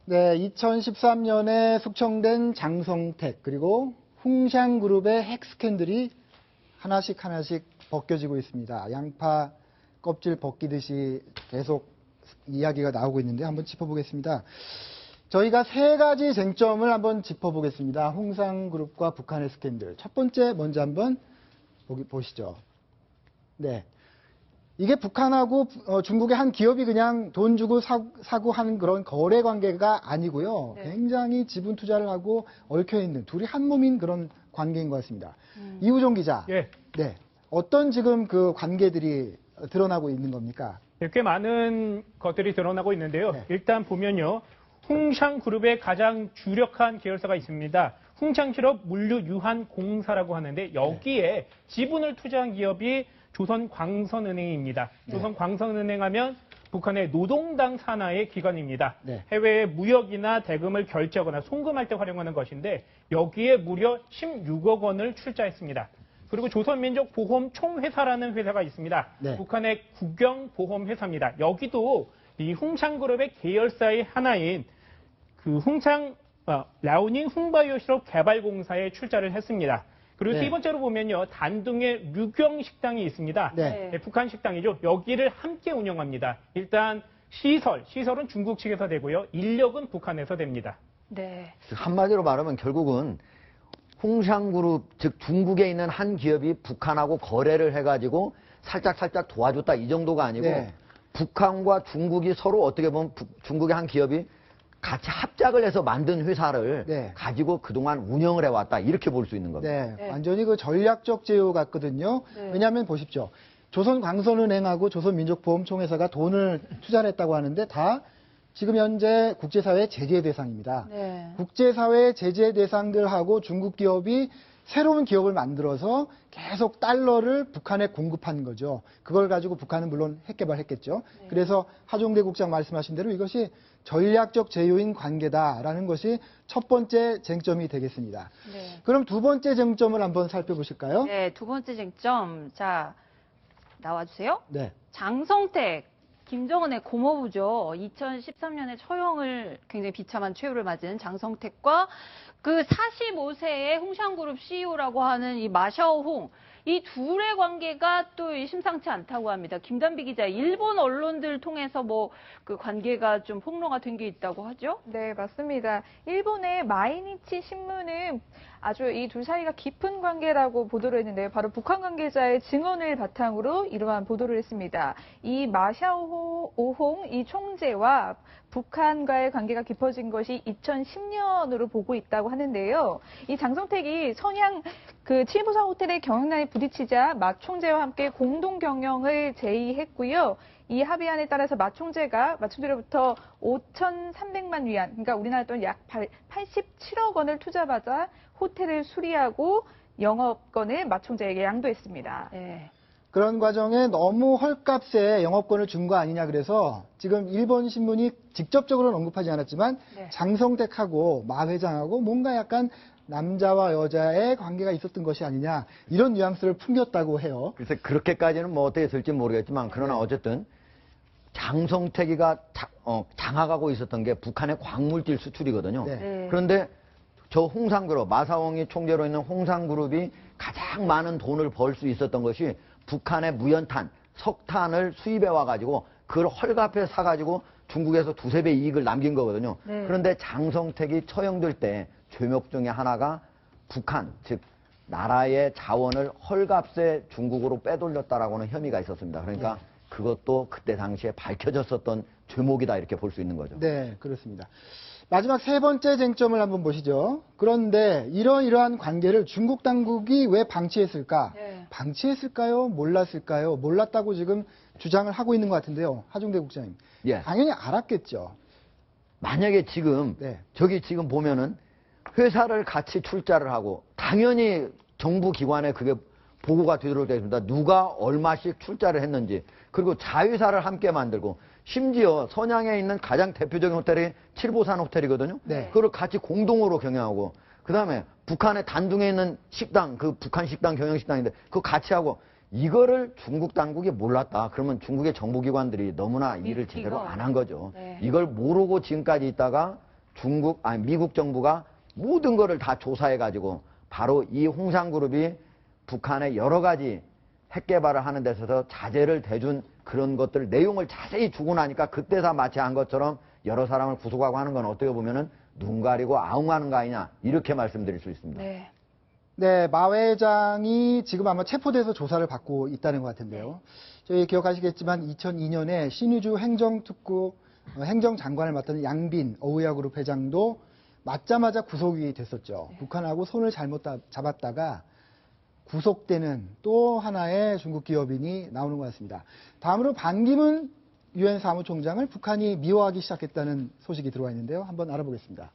네, 2013년에 숙청된 장성택 그리고 홍샹그룹의 핵 스캔들이 하나씩 벗겨지고 있습니다. 양파 껍질 벗기듯이 계속 이야기가 나오고 있는데 한번 짚어보겠습니다. 저희가 세 가지 쟁점을 한번 짚어보겠습니다. 홍상그룹과 북한의 스캔들. 첫 번째 먼저 한번 보시죠. 네. 이게 북한하고 중국의 한 기업이 그냥 돈 주고 사고 하는 그런 거래 관계가 아니고요. 네. 굉장히 지분 투자를 하고 얽혀있는 둘이 한 몸인 그런 관계인 것 같습니다. 이우종 기자. 예. 네. 어떤 지금 그 관계들이 드러나고 있는 겁니까? 네, 꽤 많은 것들이 드러나고 있는데요. 네. 일단 보면요. 홍샹그룹의 가장 주력한 계열사가 있습니다. 홍샹실업 물류유한공사라고 하는데 여기에 지분을 투자한 기업이 조선광선은행입니다. 네. 조선광선은행 하면 북한의 노동당 산하의 기관입니다. 네. 해외에 무역이나 대금을 결제하거나 송금할 때 활용하는 것인데 여기에 무려 16억 원을 출자했습니다. 그리고 조선민족보험총회사라는 회사가 있습니다. 네. 북한의 국영보험회사입니다. 여기도 이 홍샹그룹의 계열사의 하나인 그 라오닝 홍바이오 실업 개발공사에 출자를 했습니다. 그리고 네. 세 번째로 보면요. 단둥에 류경식당이 있습니다. 네. 네, 북한 식당이죠. 여기를 함께 운영합니다. 일단 시설은 중국 측에서 되고요. 인력은 북한에서 됩니다. 네. 한마디로 말하면 결국은 홍샹그룹, 즉 중국에 있는 한 기업이 북한하고 거래를 해가지고 살짝 도와줬다 이 정도가 아니고 네. 북한과 중국이 서로 어떻게 보면 중국의 한 기업이 같이 합작을 해서 만든 회사를 네. 가지고 그동안 운영을 해왔다 이렇게 볼 수 있는 겁니다. 네, 네. 완전히 그 전략적 제휴 같거든요. 네. 왜냐하면 보십시오. 조선광선은행하고 조선민족보험총회사가 돈을 투자를 했다고 하는데 다 지금 현재 국제사회 제재 대상입니다. 네. 국제사회 제재 대상들하고 중국 기업이 새로운 기업을 만들어서 계속 달러를 북한에 공급한 거죠. 그걸 가지고 북한은 물론 핵 개발했겠죠. 네. 그래서 하종대 국장 말씀하신 대로 이것이 전략적 제휴인 관계다라는 것이 첫 번째 쟁점이 되겠습니다. 네. 그럼 두 번째 쟁점을 한번 살펴보실까요? 네, 두 번째 쟁점. 자, 나와주세요. 네. 장성택, 김정은의 고모부죠. 2013년에 처형을 굉장히 비참한 최후를 맞은 장성택과 그 45세의 홍샹그룹 CEO라고 하는 이 마샤오홍, 이 둘의 관계가 또 심상치 않다고 합니다. 김단비 기자, 일본 언론들 통해서 뭐 그 관계가 좀 폭로가 된 게 있다고 하죠? 네, 맞습니다. 일본의 마이니치 신문은 아주 이 둘 사이가 깊은 관계라고 보도를 했는데요. 바로 북한 관계자의 증언을 바탕으로 이러한 보도를 했습니다. 이 마샤오홍 이 총재와 북한과의 관계가 깊어진 것이 2010년으로 보고 있다고 하는데요. 이 장성택이 선양 그 칠부산 호텔의 경영난에 부딪히자 마 총재와 함께 공동 경영을 제의했고요. 이 합의안에 따라서 마 총재로부터 5,300만 위안, 그러니까 우리나라 돈 약 87억 원을 투자받아 호텔을 수리하고 영업권을 마 총재에게 양도했습니다. 네. 그런 과정에 너무 헐값에 영업권을 준 거 아니냐 그래서 지금 일본 신문이 직접적으로는 언급하지 않았지만 네. 장성택하고 마 회장하고 뭔가 약간 남자와 여자의 관계가 있었던 것이 아니냐 이런 뉘앙스를 풍겼다고 해요. 그래서 그렇게까지는 뭐 어떻게 될지 모르겠지만 그러나 네. 어쨌든 장성택이가 장악하고 있었던 게 북한의 광물질 수출이거든요. 네. 네. 그런데 저 홍상그룹, 마사홍이 총재로 있는 홍상그룹이 가장 많은 돈을 벌 수 있었던 것이 북한의 무연탄, 석탄을 수입해 와가지고 그걸 헐값에 사가지고 중국에서 두세 배 이익을 남긴 거거든요. 네. 그런데 장성택이 처형될 때 죄목 중에 하나가 북한, 즉 나라의 자원을 헐값에 중국으로 빼돌렸다라고는 혐의가 있었습니다. 그러니까 네. 그것도 그때 당시에 밝혀졌었던 죄목이다 이렇게 볼 수 있는 거죠. 네, 그렇습니다. 마지막 세 번째 쟁점을 한번 보시죠. 그런데 이러한 관계를 중국 당국이 왜 방치했을까? 네. 방치했을까요? 몰랐을까요? 몰랐다고 지금 주장을 하고 있는 것 같은데요. 하종대 국장님. 예. 당연히 알았겠죠. 만약에 지금 네. 저기 지금 보면은 회사를 같이 출자를 하고 당연히 정부 기관에 그게 보고가 되도록 되어 있습니다. 누가 얼마씩 출자를 했는지 그리고 자회사를 함께 만들고 심지어 선양에 있는 가장 대표적인 호텔이 칠보산 호텔이거든요. 네. 그걸 같이 공동으로 경영하고 그다음에 북한의 단둥에 있는 식당, 그 북한 식당 경영식당인데 그거 같이 하고 이거를 중국 당국이 몰랐다. 그러면 중국의 정보기관들이 너무나 일을 제대로 안 한 거죠. 네. 이걸 모르고 지금까지 있다가 미국 정부가 모든 거를 다 조사해가지고 바로 이 홍상그룹이 북한의 여러 가지 핵 개발을 하는 데 있어서 자재를 대준 그런 것들 내용을 자세히 주고 나니까 그때서 마치 한 것처럼 여러 사람을 구속하고 하는 건 어떻게 보면은 눈 가리고 아웅하는 거 아니냐 이렇게 말씀드릴 수 있습니다. 네. 네, 마 회장이 지금 아마 체포돼서 조사를 받고 있다는 것 같은데요. 저희 기억하시겠지만 2002년에 신의주 행정장관을 맡던 양빈 어우야그룹 회장도 맞자마자 구속이 됐었죠. 북한하고 손을 잘못 잡았다가 구속되는 또 하나의 중국 기업인이 나오는 것 같습니다. 다음으로 반기문 유엔 사무총장을 북한이 미워하기 시작했다는 소식이 들어와 있는데요. 한번 알아보겠습니다.